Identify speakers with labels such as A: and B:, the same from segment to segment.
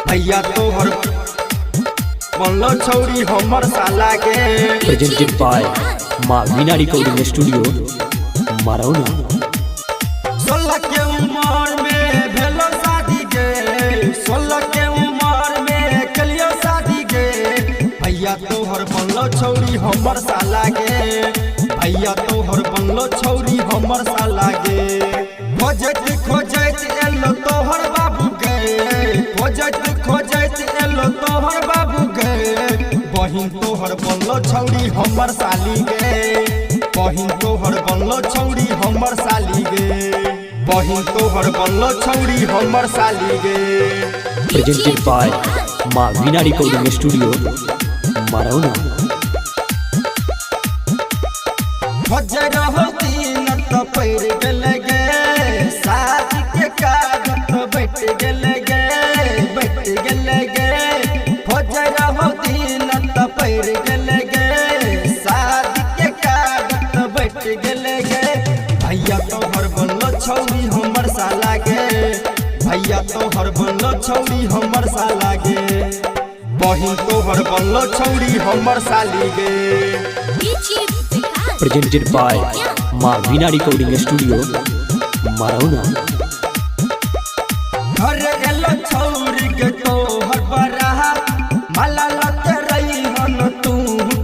A: भैया तोहर बनलो छौरी हमर साला के।
B: प्रेजेंटेड बाय माँ वीणा रिकॉर्डिंग स्टूडियो मरौना।
A: 16 के उम्र में भेलो शादी गे, 16 के उम्र में कलियो शादी गे। भैया तोहर बनलो छौरी हमर साला गे, भैया तोहर बनलो छौरी हमर साला गे। खोजत खोजत एलो तोहर बाबू गे, खोजत खोजत एलो तोहर बाबू गे। बहिन तोहर बनलो छौरी हमर साली गे, बहिन तोहर बनलो छौरी हमर साली गे, बहिन तोहर बनलो छौरी हमर साली गे।
B: प्रेजेंटेड बाय माँ वीणा रिकॉर्डिंग स्टूडियो मरौना।
A: खोजर होती न तो पैर गेल गे, शादी के कागज बैठ गेल गे, बैठ गेल गे। खोजर होती न तो पैर गेल गे, शादी के कागज बैठ गेल गे। भैया तोहर बनलो छौरी हमर साला गे, भैया तोहर बनलो छौरी हमर साला गे। बहिन तोहर बनलो छौरी हमर साली गे।
B: प्रेजेंटेड बाय माँ वीणा रिकॉर्डिंग स्टूडियो मरौना।
A: घर एलो छौरी के तोहर बरात, माला लते रही हन तू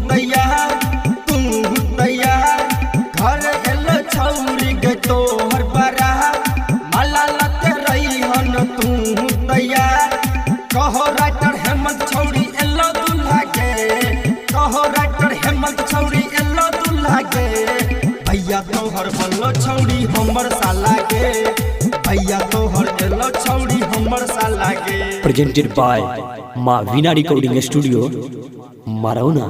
A: तैयार, तू तैयार। घर एलो छौरी के तोहर बरात, माला लते रही हन तू तैयार। कहो राइटर हेमंत छौरी एलो दुल्हा के, कहो राइटर हेमंत छौरी एलो दुल्हा के। भैया तोहर बनलो छौरी हमर साला के, भैया तोहर एलो छौरी हमर साला के।
B: प्रेजेंटेड बाय माँ वीणा रिकॉर्डिंग स्टूडियो मरौना।